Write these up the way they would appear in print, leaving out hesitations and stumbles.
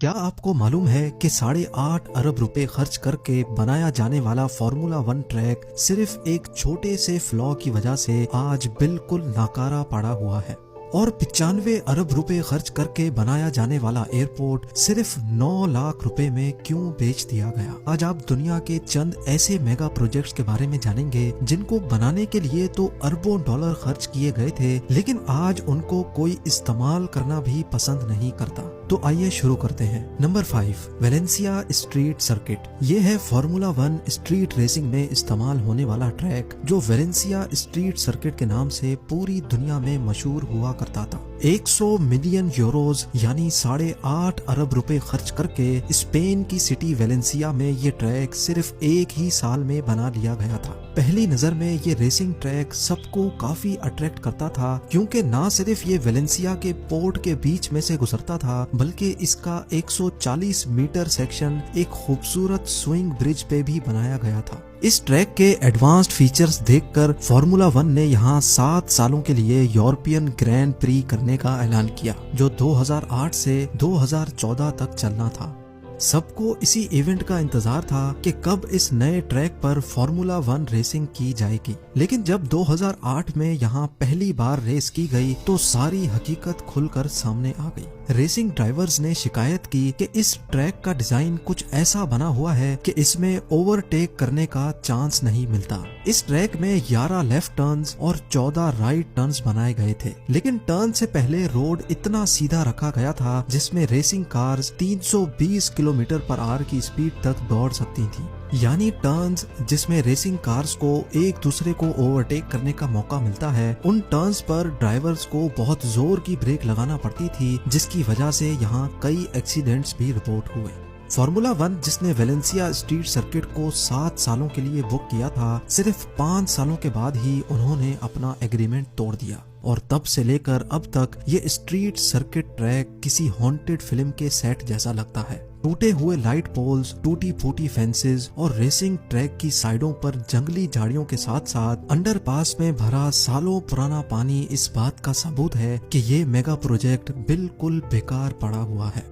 क्या आपको मालूम है कि 8.5 अरब रुपए खर्च करके बनाया जाने वाला फार्मूला 1 ट्रैक सिर्फ एक छोटे से फ्लॉ की वजह से आज बिल्कुल नाकारा पड़ा हुआ है। और 95 अरब रुपए खर्च करके बनाया जाने वाला एयरपोर्ट सिर्फ 9 लाख रुपए में क्यों बेच दिया गया। आज आप दुनिया के चंद ऐसे मेगा प्रोजेक्ट्स के बारे में जानेंगे जिनको बनाने के लिए तो अरबों डॉलर खर्च किए गए थे, लेकिन आज उनको कोई इस्तेमाल करना भी पसंद नहीं करता। तो आइए शुरू करते हैं। Number 5, Valencia street circuit. ये है फार्मूला 1 स्ट्रीट रेसिंग में इस्तेमाल होने वाला ट्रैक जो वेलेंसिया स्ट्रीट सर्किट के नाम से पूरी दुनिया में मशहूर हुआ करता था। 100 मिलियन यूरोज यानी 8.5 अरब रुपए खर्च करके स्पेन की सिटी वेलेंसिया में ये ट्रैक सिर्फ एक ही साल में बना लिया गया था। पहली नजर में ये रेसिंग ट्रैक सबको काफी अट्रैक्ट करता था, क्योंकि ना सिर्फ ये वेलेंसिया के पोर्ट के बीच में से गुजरता था, बल्कि इसका 140 मीटर सेक्शन एक खूबसूरत स्विंग ब्रिज पे भी बनाया गया था। इस ट्रैक के एडवांस्ड फीचर्स देखकर फार्मूला 1 ने यहाँ 7 सालों के लिए यूरोपियन ग्रैंड प्री करने का ऐलान किया, जो 2008 से 2014 तक चलना था। सबको इसी इवेंट का इंतजार था कि कब इस नए ट्रैक पर फार्मूला 1 रेसिंग की जाएगी। लेकिन जब 2008 में यहाँ पहली बार रेस की गई तो सारी हकीकत खुलकर सामने आ गई। रेसिंग ड्राइवर्स ने शिकायत की कि इस ट्रैक का डिजाइन कुछ ऐसा बना हुआ है कि इसमें ओवरटेक करने का चांस नहीं मिलता। इस ट्रैक में 11 लेफ्ट टर्न्स और 14 राइट टर्न्स बनाए गए थे, लेकिन टर्न से पहले रोड इतना सीधा रखा गया था जिसमें racing cars 320 kilometre per hour की स्पीड तक दौड़ सकती थी। यानी टर्न्स जिसमें रेसिंग कार्स को एक दूसरे को ओवरटेक करने का मौका मिलता है, उन टर्न्स पर ड्राइवर्स को बहुत जोर की ब्रेक लगाना पड़ती थी, जिसकी वजह से यहाँ कई एक्सीडेंट्स भी रिपोर्ट हुए। फार्मूला 1 जिसने वेलेंसिया स्ट्रीट सर्किट को 7 सालों के लिए बुक किया था, सिर्फ 5 सालों के बाद ही उन्होंने अपना एग्रीमेंट तोड़ दिया और तब से लेकर अब तक ये स्ट्रीट सर्किट ट्रैक किसी हॉन्टेड फिल्म के सेट जैसा लगता है। टूटे हुए लाइट पोल्स, टूटी फूटी फेंसेस और रेसिंग ट्रैक की साइडों पर जंगली झाड़ियों के साथ साथ अंडरपास में भरा सालों पुराना पानी इस बात का सबूत है कि ये मेगा प्रोजेक्ट बिल्कुल बेकार पड़ा हुआ है।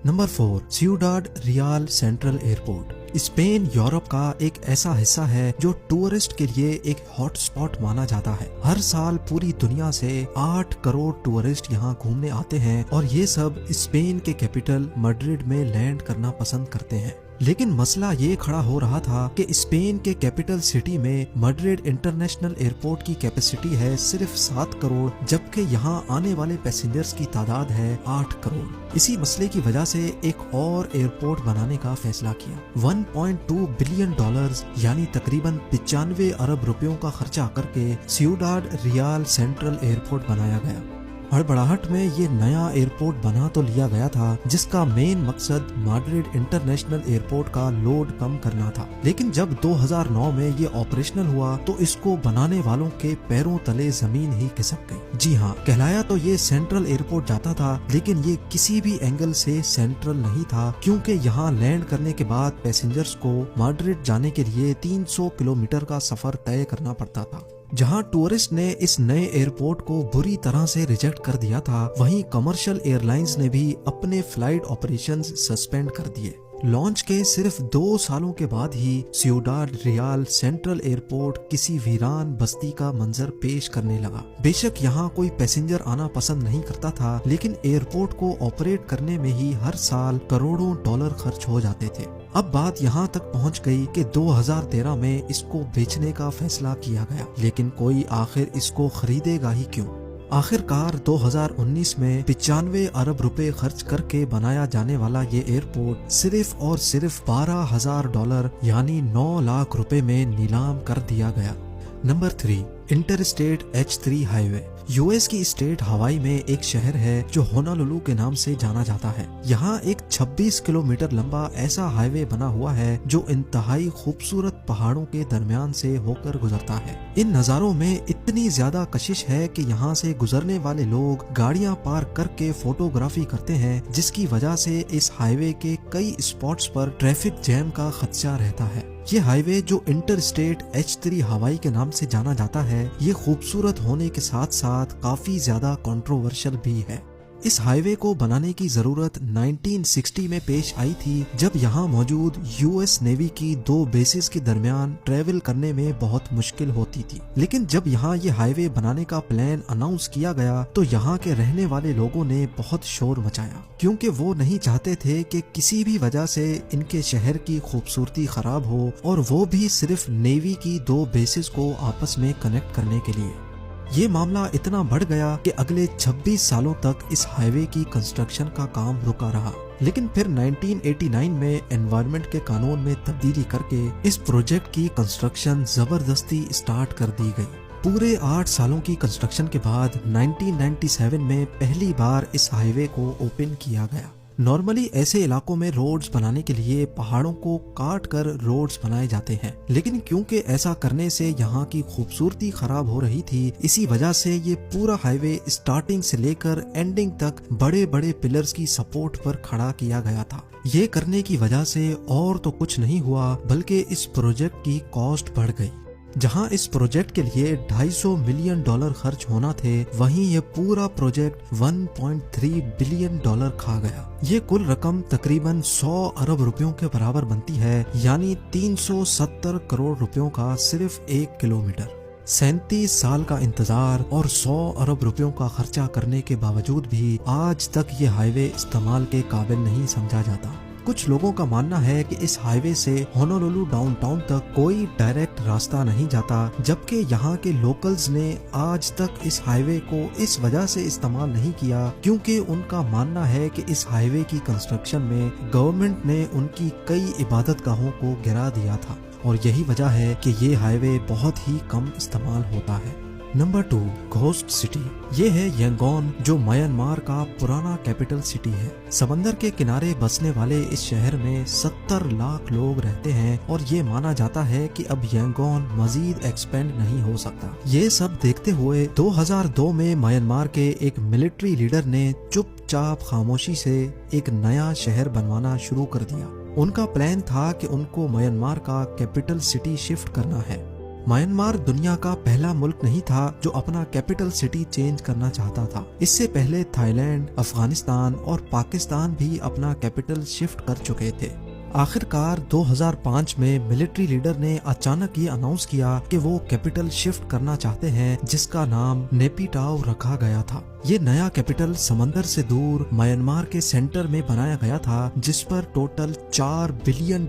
Number 4, Ciudad Real Central Airport. Spain Europe का एक ऐसा हिस्सा है जो टूरिस्ट के लिए एक हॉटस्पॉट माना जाता है। हर साल पूरी दुनिया से 8 करोड़ टूरिस्ट यहाँ घूमने आते हैं और ये सब स्पेन के कैपिटल मैड्रिड में लैंड करना पसंद करते हैं। लेकिन मसला ये खड़ा हो रहा था कि स्पेन के कैपिटल सिटी में मैड्रिड इंटरनेशनल एयरपोर्ट की कैपेसिटी है सिर्फ 7 करोड़, जबकि यहाँ आने वाले पैसेंजर्स की तादाद है 8 करोड़। इसी मसले की वजह से एक और एयरपोर्ट बनाने का फैसला किया। 1.2 बिलियन डॉलर्स यानी तकरीबन 95 अरब रुपयों का खर्चा करके सिउडाड रियल सेंट्रल एयरपोर्ट बनाया गया। हड़बड़ाहट में ये नया एयरपोर्ट बना तो लिया गया था, जिसका मेन मकसद मैड्रिड इंटरनेशनल एयरपोर्ट का लोड कम करना था, लेकिन जब 2009 में ये ऑपरेशनल हुआ तो इसको बनाने वालों के पैरों तले जमीन ही खिसक गई। जी हाँ, कहलाया तो ये सेंट्रल एयरपोर्ट जाता था, लेकिन ये किसी भी एंगल से सेंट्रल नहीं था, क्योंकि यहाँ लैंड करने के बाद पैसेंजर्स को मैड्रिड जाने के लिए 300 किलोमीटर का सफर तय करना पड़ता था। जहां टूरिस्ट ने इस नए एयरपोर्ट को बुरी तरह से रिजेक्ट कर दिया था, वहीं कमर्शियल एयरलाइंस ने भी अपने फ्लाइट ऑपरेशंस सस्पेंड कर दिए। लॉन्च के सिर्फ 2 सालों के बाद ही सिउडाड रियल सेंट्रल एयरपोर्ट किसी वीरान बस्ती का मंजर पेश करने लगा। बेशक यहाँ कोई पैसेंजर आना पसंद नहीं करता था, लेकिन एयरपोर्ट को ऑपरेट करने में ही हर साल करोड़ों डॉलर खर्च हो जाते थे। अब बात यहाँ तक पहुँच गई कि 2013 में इसको बेचने का फैसला किया गया, लेकिन कोई आखिर इसको खरीदेगा ही क्यों। आखिरकार 2019 में 95 अरब रुपए खर्च करके बनाया जाने वाला ये एयरपोर्ट सिर्फ और सिर्फ $12,000 यानी 9 लाख रुपए में नीलाम कर दिया गया। Number 3, interstate H3 highway. US की स्टेट हवाई में एक शहर है जो होनोलुलु के नाम से जाना जाता है। यहाँ एक 26 किलोमीटर लंबा ऐसा हाईवे बना हुआ है जो इंतहाई खूबसूरत पहाड़ों के दरमियान से होकर गुजरता है। इन नज़ारों में इतनी ज्यादा कशिश है कि यहाँ से गुजरने वाले लोग गाड़ियाँ पार्क करके फोटोग्राफी करते हैं, जिसकी वजह से इस हाईवे के कई स्पॉट्स पर ट्रैफिक जैम का खदशा रहता है। ये हाईवे जो इंटरस्टेट H3 हवाई के नाम से जाना जाता है, ये खूबसूरत होने के साथ साथ काफी ज्यादा कंट्रोवर्शियल भी है। इस हाईवे को बनाने की जरूरत 1960 में पेश आई थी, जब यहाँ मौजूद यूएस नेवी की 2 बेसिस के दरमियान ट्रेवल करने में बहुत मुश्किल होती थी। लेकिन जब यहाँ ये हाईवे बनाने का प्लान अनाउंस किया गया तो यहाँ के रहने वाले लोगों ने बहुत शोर मचाया, क्योंकि वो नहीं चाहते थे कि किसी भी वजह से इनके शहर की खूबसूरती खराब हो, और वो भी सिर्फ नेवी की 2 बेसिस को आपस में कनेक्ट करने के लिए। ये मामला इतना बढ़ गया कि अगले 26 सालों तक इस हाईवे की कंस्ट्रक्शन का काम रुका रहा। लेकिन फिर 1989 में एनवायरनमेंट के कानून में तब्दीली करके इस प्रोजेक्ट की कंस्ट्रक्शन जबरदस्ती स्टार्ट कर दी गई। पूरे 8 सालों की कंस्ट्रक्शन के बाद 1997 में पहली बार इस हाईवे को ओपन किया गया। नॉर्मली ऐसे इलाकों में रोड्स बनाने के लिए पहाड़ों को काट कर रोड्स बनाए जाते हैं, लेकिन क्योंकि ऐसा करने से यहाँ की खूबसूरती खराब हो रही थी, इसी वजह से ये पूरा हाईवे स्टार्टिंग से लेकर एंडिंग तक बड़े बड़े पिलर्स की सपोर्ट पर खड़ा किया गया था। ये करने की वजह से और तो कुछ नहीं हुआ, बल्कि इस प्रोजेक्ट की कॉस्ट बढ़ गई। जहां इस प्रोजेक्ट के लिए $250 मिलियन खर्च होना थे, वहीं ये पूरा प्रोजेक्ट $1.3 बिलियन खा गया। ये कुल रकम तकरीबन 100 अरब रुपयों के बराबर बनती है, यानी 370 करोड़ रुपयों का सिर्फ 1 किलोमीटर। 37 साल का इंतजार और 100 अरब रुपयों का खर्चा करने के बावजूद भी आज तक ये हाईवे इस्तेमाल के काबिल नहीं समझा जाता। कुछ लोगों का मानना है कि इस हाईवे से होनोलुलु डाउनटाउन तक कोई डायरेक्ट रास्ता नहीं जाता, जबकि यहाँ के लोकल्स ने आज तक इस हाईवे को इस वजह से इस्तेमाल नहीं किया क्योंकि उनका मानना है कि इस हाईवे की कंस्ट्रक्शन में गवर्नमेंट ने उनकी कई इबादत गाहों को गिरा दिया था, और यही वजह है कि ये हाईवे बहुत ही कम इस्तेमाल होता है। Number 2, ghost city. ये है यांगोन, जो म्यांमार का पुराना कैपिटल सिटी है। समंदर के किनारे बसने वाले इस शहर में 70 लाख लोग रहते हैं, और ये माना जाता है कि अब यांगोन मजीद एक्सपेंड नहीं हो सकता। ये सब देखते हुए 2002 में म्यांमार के एक मिलिट्री लीडर ने चुपचाप खामोशी से एक नया शहर बनवाना शुरू कर दिया। उनका प्लान था कि उनको म्यांमार का कैपिटल सिटी शिफ्ट करना है। म्यांमार दुनिया का पहला मुल्क नहीं था जो अपना कैपिटल सिटी चेंज करना चाहता था। इससे पहले थाईलैंड, अफगानिस्तान और पाकिस्तान भी अपना कैपिटल शिफ्ट कर चुके थे। आखिरकार 2005 में मिलिट्री लीडर ने अचानक ये अनाउंस किया कि वो कैपिटल शिफ्ट करना चाहते हैं, जिसका नाम नेपिटाओ रखा गया था। ये नया कैपिटल समंदर से दूर म्यांमार के सेंटर में बनाया गया था, जिस पर टोटल $4 बिलियन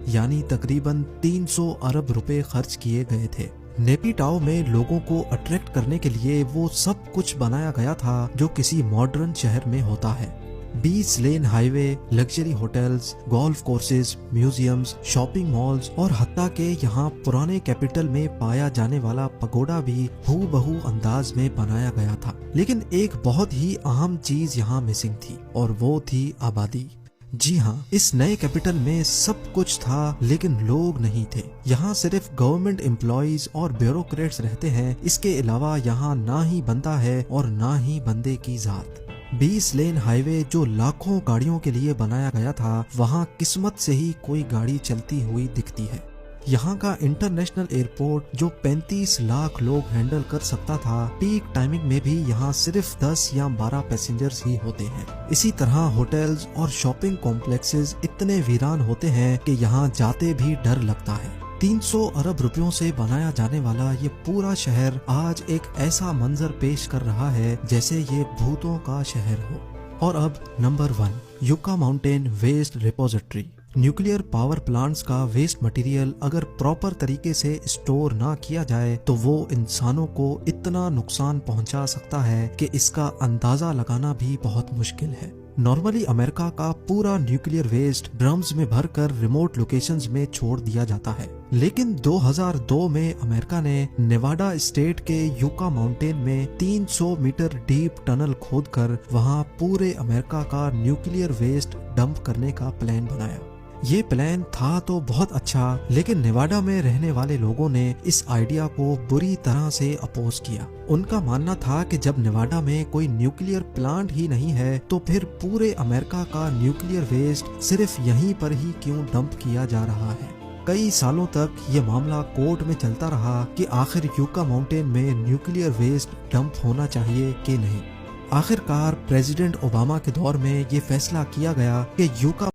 यानी तकरीबन 300 अरब रुपए खर्च किए गए थे। नेपिटाओ में लोगों को अट्रैक्ट करने के लिए वो सब कुछ बनाया गया था जो किसी मॉडर्न शहर में होता है। 20 lane highway, luxury hotels, golf courses, museums, shopping malls और हत्ता के यहाँ पुराने कैपिटल में पाया जाने वाला पगोडा भी हूबहू अंदाज में बनाया गया था। लेकिन एक बहुत ही अहम चीज यहाँ मिसिंग थी, और वो थी आबादी। जी हाँ, इस नए कैपिटल में सब कुछ था, लेकिन लोग नहीं थे। यहाँ सिर्फ गवर्नमेंट एम्प्लॉइज और ब्यूरोक्रेट्स रहते हैं। इसके अलावा यहाँ ना ही बंदा है और ना ही बंदे की जात। 20 लेन हाईवे जो लाखों गाड़ियों के लिए बनाया गया था, वहाँ किस्मत से ही कोई गाड़ी चलती हुई दिखती है। यहाँ का इंटरनेशनल एयरपोर्ट जो 35 लाख लोग हैंडल कर सकता था, पीक टाइमिंग में भी यहाँ सिर्फ 10 या 12 पैसेंजर्स ही होते हैं। इसी तरह होटल्स और शॉपिंग कॉम्प्लेक्सेस इतने वीरान होते हैं कि यहाँ जाते भी डर लगता है। 300 अरब रुपयों से बनाया जाने वाला ये पूरा शहर आज एक ऐसा मंजर पेश कर रहा है जैसे ये भूतों का शहर हो। और अब number 1, Yucca Mountain waste repository. Nuclear power plants का वेस्ट मटेरियल अगर प्रॉपर तरीके से स्टोर ना किया जाए तो वो इंसानों को इतना नुकसान पहुंचा सकता है कि इसका अंदाजा लगाना भी बहुत मुश्किल है। नॉर्मली अमेरिका का पूरा न्यूक्लियर वेस्ट ड्रम्स में भरकर रिमोट लोकेशंस में छोड़ दिया जाता है, लेकिन 2002 में अमेरिका ने नेवाडा स्टेट के युका माउंटेन में 300 मीटर डीप टनल खोदकर वहां पूरे अमेरिका का न्यूक्लियर वेस्ट डंप करने का प्लान बनाया। ये प्लान था तो बहुत अच्छा, लेकिन नेवाडा में रहने वाले लोगों ने इस आइडिया को बुरी तरह से अपोज किया। उनका मानना था कि जब नेवाडा में कोई न्यूक्लियर प्लांट ही नहीं है तो फिर पूरे अमेरिका का न्यूक्लियर वेस्ट सिर्फ यहीं पर ही क्यों डंप किया जा रहा है। कई सालों तक ये मामला कोर्ट में चलता रहा कि आखिर युका माउंटेन में न्यूक्लियर वेस्ट डंप होना चाहिए कि नहीं। आखिरकार प्रेसिडेंट ओबामा के दौर में ये फैसला किया गया कि यूका